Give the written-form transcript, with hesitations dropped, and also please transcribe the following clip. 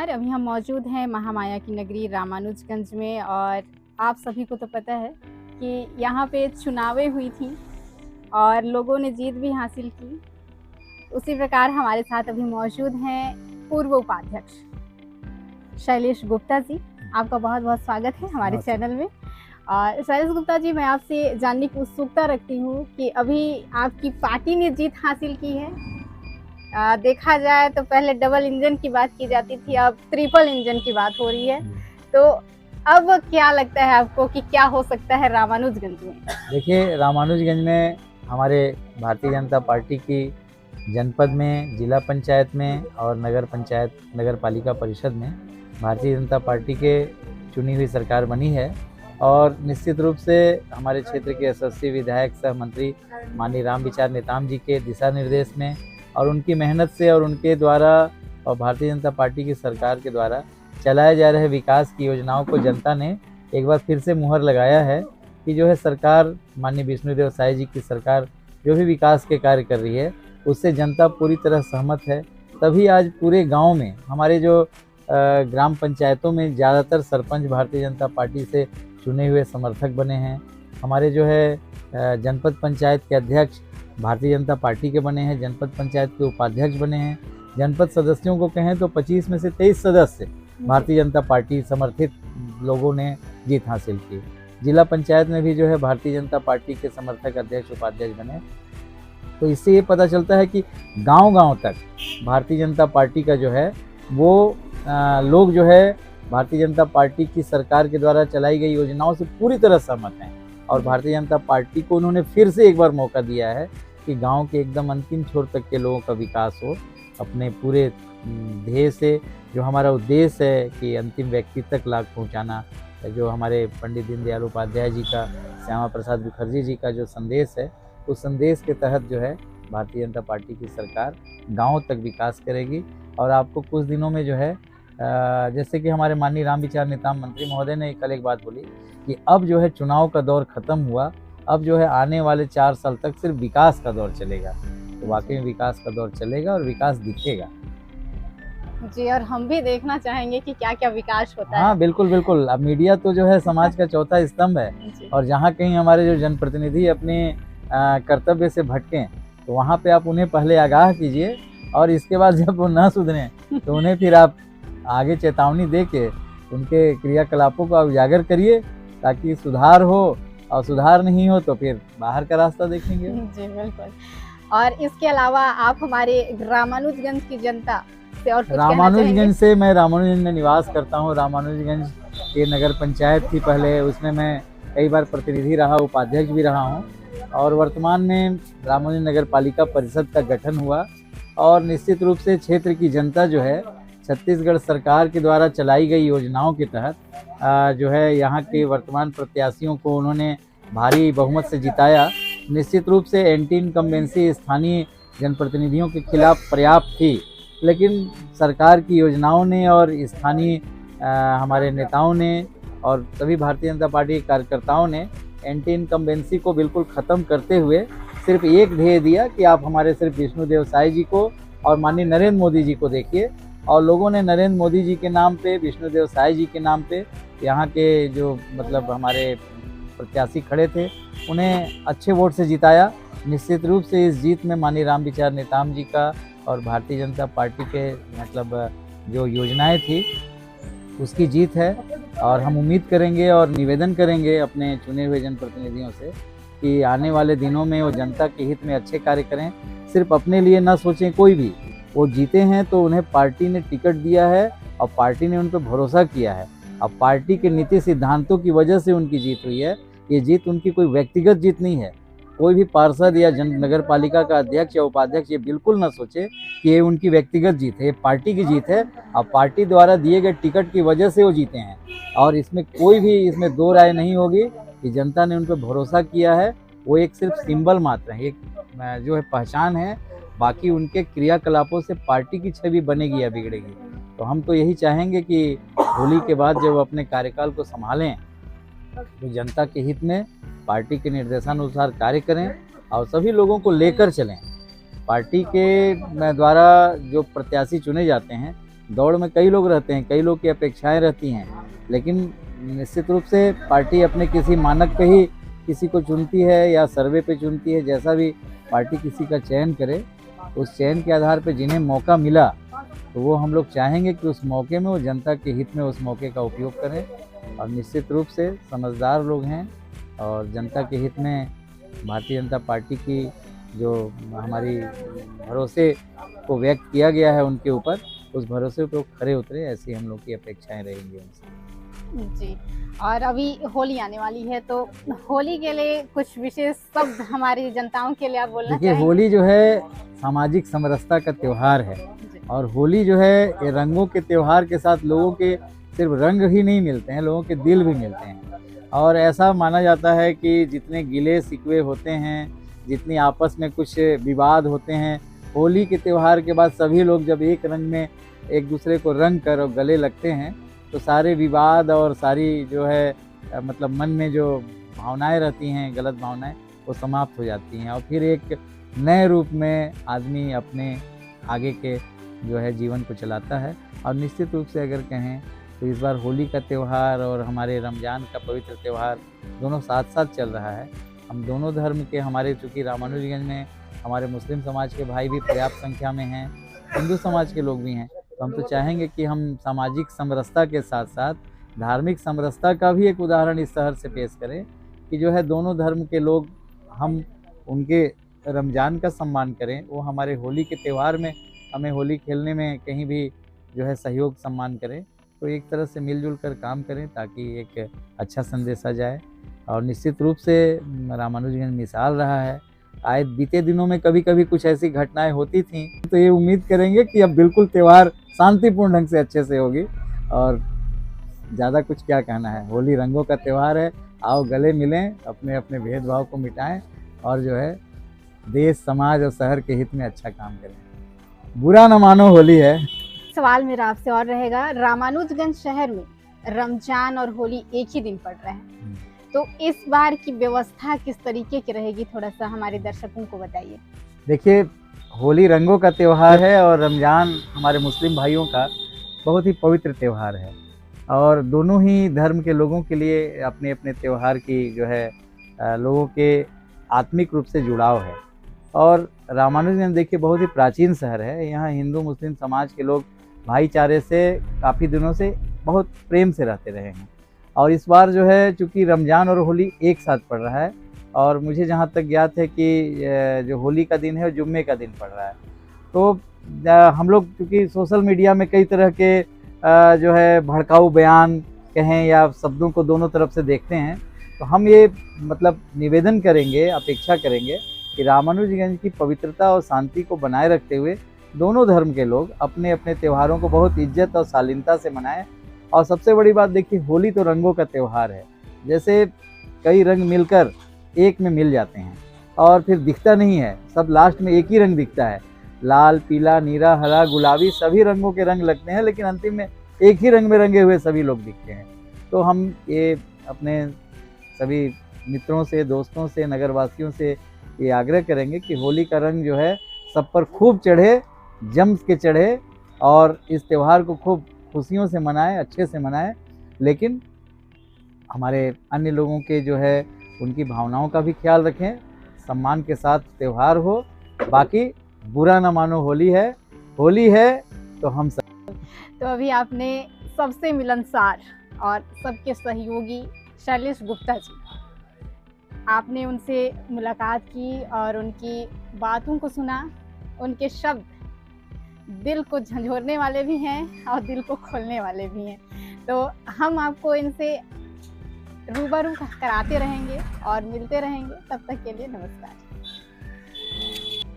नमस्कार। अभी हम मौजूद हैं महामाया की नगरी रामानुजगंज में और आप सभी को तो पता है कि यहाँ पे चुनावें हुई थी और लोगों ने जीत भी हासिल की। उसी प्रकार हमारे साथ अभी मौजूद हैं पूर्व उपाध्यक्ष शैलेश गुप्ता जी। आपका बहुत बहुत स्वागत है हमारे चैनल में। और शैलेश गुप्ता जी, मैं आपसे जानने की उत्सुकता रखती हूँ कि अभी आपकी पार्टी ने जीत हासिल की है। देखा जाए तो पहले डबल इंजन की बात की जाती थी, अब ट्रिपल इंजन की बात हो रही है। तो अब क्या लगता है आपको कि क्या हो सकता है रामानुजगंज में? देखिए, रामानुजगंज में हमारे भारतीय जनता पार्टी की जनपद में, जिला पंचायत में और नगर पंचायत नगर पालिका परिषद में भारतीय जनता पार्टी के चुनी हुई सरकार बनी है। और निश्चित रूप से हमारे क्षेत्र के यशस्वी विधायक सह मंत्री माननीय रामविचार नेताम जी के दिशा निर्देश में और उनकी मेहनत से और उनके द्वारा और भारतीय जनता पार्टी की सरकार के द्वारा चलाए जा रहे विकास की योजनाओं को जनता ने एक बार फिर से मुहर लगाया है कि जो है सरकार माननीय विष्णुदेव साय जी की सरकार जो भी विकास के कार्य कर रही है उससे जनता पूरी तरह सहमत है। तभी आज पूरे गांव में हमारे जो ग्राम पंचायतों में ज़्यादातर सरपंच भारतीय जनता पार्टी से चुने हुए समर्थक बने हैं। हमारे जो है जनपद पंचायत के अध्यक्ष भारतीय जनता पार्टी के बने हैं, जनपद पंचायत के उपाध्यक्ष बने हैं। जनपद सदस्यों को कहें तो 25 में से 23 सदस्य भारतीय जनता पार्टी समर्थित लोगों ने जीत हासिल की। जिला पंचायत में भी जो है भारतीय जनता पार्टी के समर्थक अध्यक्ष उपाध्यक्ष बने। तो इससे ये पता चलता है कि गांव-गांव तक भारतीय जनता पार्टी का जो है वो लोग जो है भारतीय जनता पार्टी की सरकार के द्वारा चलाई गई योजनाओं से पूरी तरह सहमत हैं। और भारतीय जनता पार्टी को उन्होंने फिर से एक बार मौका दिया है कि गांव के एकदम अंतिम छोर तक के लोगों का विकास हो। अपने पूरे ध्येय से जो हमारा उद्देश्य है कि अंतिम व्यक्ति तक लाभ पहुंचाना, जो हमारे पंडित दीनदयाल उपाध्याय जी का, श्यामा प्रसाद मुखर्जी जी का जो संदेश है, उस संदेश के तहत जो है भारतीय जनता पार्टी की सरकार गाँव तक विकास करेगी। और आपको कुछ दिनों में जो है जैसे कि हमारे माननीय रामविचार नेताम मंत्री महोदय ने कल एक बात बोली कि अब जो है चुनाव का दौर खत्म हुआ, अब जो है आने वाले 4 साल तक सिर्फ विकास का दौर चलेगा। तो वाकई में विकास का दौर चलेगा और विकास दिखेगा जी। और हम भी देखना चाहेंगे कि क्या क्या विकास होता है। हाँ, बिल्कुल बिल्कुल। अब मीडिया तो जो है समाज का चौथा स्तंभ है और जहाँ कहीं हमारे जो जनप्रतिनिधि अपने कर्तव्य से भटकें तो वहाँ पे आप उन्हें पहले आगाह कीजिए और इसके बाद जब वो ना सुधरें तो उन्हें फिर आप आगे चेतावनी दे के उनके क्रियाकलापों को उजागर करिए ताकि सुधार हो, और सुधार नहीं हो तो फिर बाहर का रास्ता देखेंगे। जी बिल्कुल। और इसके अलावा आप हमारे रामानुजगंज की जनता से और कुछ रामानुजगंज से मैं रामानुजगंज में निवास करता हूँ। रामानुजगंज के नगर पंचायत थी पहले, उसमें मैं कई बार प्रतिनिधि रहा, उपाध्यक्ष भी रहा हूँ। और वर्तमान में रामानुजगंज नगर पालिका परिषद का गठन हुआ और निश्चित रूप से क्षेत्र की जनता जो है छत्तीसगढ़ सरकार के द्वारा चलाई गई योजनाओं के तहत जो है यहाँ के वर्तमान प्रत्याशियों को उन्होंने भारी बहुमत से जिताया। निश्चित रूप से एंटी इनकम्बेंसी स्थानीय जनप्रतिनिधियों के खिलाफ पर्याप्त थी, लेकिन सरकार की योजनाओं ने और स्थानीय हमारे नेताओं ने और सभी भारतीय जनता पार्टी के कार्यकर्ताओं ने एंटी इनकम्बेंसी को बिल्कुल ख़त्म करते हुए सिर्फ एक ध्येय दिया कि आप हमारे सिर्फ विष्णुदेव साय जी को और माननीय नरेंद्र मोदी जी को देखिए। और लोगों ने नरेंद्र मोदी जी के नाम पे, विष्णुदेव साय जी के नाम पे, यहाँ के जो मतलब हमारे प्रत्याशी खड़े थे उन्हें अच्छे वोट से जिताया। निश्चित रूप से इस जीत में माननीय रामविचार नेताम जी का और भारतीय जनता पार्टी के मतलब जो योजनाएं थी उसकी जीत है। और हम उम्मीद करेंगे और निवेदन करेंगे अपने चुने हुए जनप्रतिनिधियों से कि आने वाले दिनों में वो जनता के हित में अच्छे कार्य करें, सिर्फ अपने लिए ना सोचें। कोई भी वो जीते हैं तो उन्हें पार्टी ने टिकट दिया है और पार्टी ने उन पर भरोसा किया है। अब पार्टी के नीति सिद्धांतों की वजह से उनकी जीत हुई है। ये जीत उनकी कोई व्यक्तिगत जीत नहीं है। कोई भी पार्षद या नगर पालिका का अध्यक्ष या उपाध्यक्ष ये बिल्कुल ना सोचे कि ये उनकी व्यक्तिगत जीत है, ये पार्टी की जीत है। अब पार्टी द्वारा दिए गए टिकट की वजह से वो जीते हैं और इसमें कोई भी इसमें दो राय नहीं होगी कि जनता ने उन पर भरोसा किया है। वो एक सिर्फ सिंबल मात्र है, एक जो है पहचान है। बाकी उनके क्रियाकलापों से पार्टी की छवि बनेगी या बिगड़ेगी। तो हम तो यही चाहेंगे कि होली के बाद जब अपने कार्यकाल को संभालें तो जनता के हित में पार्टी के निर्देशानुसार कार्य करें और सभी लोगों को लेकर चलें। पार्टी के द्वारा जो प्रत्याशी चुने जाते हैं दौड़ में कई लोग रहते हैं, कई लोग की अपेक्षाएं रहती हैं, लेकिन निश्चित रूप से पार्टी अपने किसी मानक पे ही किसी को चुनती है या सर्वे पे चुनती है। जैसा भी पार्टी किसी का चयन करे, उस चयन के आधार पे जिन्हें मौका मिला तो वो हम लोग चाहेंगे कि उस मौके में वो जनता के हित में उस मौके का उपयोग करें। और निश्चित रूप से समझदार लोग हैं और जनता के हित में भारतीय जनता पार्टी की जो हमारी भरोसे को व्यक्त किया गया है उनके ऊपर, उस भरोसे पे खरे उतरे, ऐसी हम लोग की अपेक्षाएं रहेंगी उनसे। जी, और अभी होली आने वाली है, तो होली के लिए कुछ विशेष शब्द हमारी जनताओं के लिए आप बोलना देखिए, चाहेंगे? होली जो है सामाजिक समरसता का त्यौहार है और होली जो है ये रंगों के त्यौहार के साथ लोगों के सिर्फ रंग ही नहीं मिलते हैं, लोगों के दिल भी मिलते हैं। और ऐसा माना जाता है कि जितने गिले शिकवे होते हैं, जितनी आपस में कुछ विवाद होते हैं, होली के त्यौहार के बाद सभी लोग जब एक रंग में एक दूसरे को रंग कर और गले लगते हैं तो सारे विवाद और सारी जो है मतलब मन में जो भावनाएं रहती हैं, गलत भावनाएं, वो समाप्त हो जाती हैं और फिर एक नए रूप में आदमी अपने आगे के जो है जीवन को चलाता है। और निश्चित रूप से अगर कहें तो इस बार होली का त्यौहार और हमारे रमज़ान का पवित्र त्यौहार दोनों साथ साथ चल रहा है। हम दोनों धर्म के, हमारे चूँकि रामानुजगंज में हमारे मुस्लिम समाज के भाई भी पर्याप्त संख्या में हैं, हिंदू समाज के लोग भी हैं, तो हम तो चाहेंगे कि हम सामाजिक समरसता के साथ साथ धार्मिक समरसता का भी एक उदाहरण इस शहर से पेश करें कि जो है दोनों धर्म के लोग हम उनके रमज़ान का सम्मान करें, वो हमारे होली के त्यौहार में हमें होली खेलने में कहीं भी जो है सहयोग सम्मान करें। तो एक तरह से मिलजुल कर काम करें ताकि एक अच्छा संदेश आ जाए। और निश्चित रूप से रामानुजगंज मिसाल रहा है। आए बीते दिनों में कभी कभी कुछ ऐसी घटनाएं होती थीं, तो ये उम्मीद करेंगे कि अब बिल्कुल त्यौहार शांतिपूर्ण ढंग से अच्छे से होगी। और ज़्यादा कुछ क्या कहना है, होली रंगों का त्यौहार है, आओ गले मिलें, अपने अपने भेदभाव को मिटाएं और जो है देश, समाज और शहर के हित में अच्छा काम करें। बुरा न मानो, होली है। सवाल मेरा आपसे और रहेगा, रामानुजगंज शहर में रमजान और होली एक ही दिन पड़ रहे हैं, तो इस बार की व्यवस्था किस तरीके की रहेगी, थोड़ा सा हमारे दर्शकों को बताइए। देखिए, होली रंगों का त्यौहार है और रमज़ान हमारे मुस्लिम भाइयों का बहुत ही पवित्र त्यौहार है और दोनों ही धर्म के लोगों के लिए अपने अपने त्यौहार की जो है लोगों के आत्मिक रूप से जुड़ाव है। और रामानुजगंज देखिए बहुत ही प्राचीन शहर है, यहाँ हिंदू मुस्लिम समाज के लोग भाईचारे से काफ़ी दिनों से बहुत प्रेम से रहते रहे हैं। और इस बार जो है चूँकि रमज़ान और होली एक साथ पड़ रहा है और मुझे जहाँ तक ज्ञात है कि जो होली का दिन है वो जुम्मे का दिन पड़ रहा है, तो हम लोग क्योंकि सोशल मीडिया में कई तरह के जो है भड़काऊ बयान कहें या शब्दों को दोनों तरफ से देखते हैं, तो हम ये मतलब निवेदन करेंगे, अपेक्षा करेंगे कि रामानुजगंज की पवित्रता और शांति को बनाए रखते हुए दोनों धर्म के लोग अपने अपने त्योहारों को बहुत इज्जत और शालीनता से मनाएं। और सबसे बड़ी बात देखिए, होली तो रंगों का त्यौहार है, जैसे कई रंग मिलकर एक में मिल जाते हैं और फिर दिखता नहीं है, सब लास्ट में एक ही रंग दिखता है, लाल, पीला, नीला, हरा, गुलाबी, सभी रंगों के रंग लगते हैं, लेकिन अंतिम में एक ही रंग में रंगे हुए सभी लोग दिखते हैं। तो हम ये अपने सभी मित्रों से, दोस्तों से, नगरवासियों से ये आग्रह करेंगे कि होली का रंग जो है सब पर खूब चढ़े, जम के चढ़े और इस त्यौहार को खूब खुशियों से मनाएं, अच्छे से मनाएं, लेकिन हमारे अन्य लोगों के जो है उनकी भावनाओं का भी ख्याल रखें, सम्मान के साथ त्यौहार हो। बाकी बुरा ना मानो, होली है तो हम सब। तो अभी आपने सबसे मिलनसार और सबके सहयोगी शैलेश गुप्ता जी, आपने उनसे मुलाकात की और उनकी बातों को सुना। उनके शब्द दिल को झंझोरने वाले भी हैं और दिल को खोलने वाले भी हैं, तो हम आपको इनसे रूबरू कराते रहेंगे और मिलते रहेंगे। तब तक के लिए नमस्कार।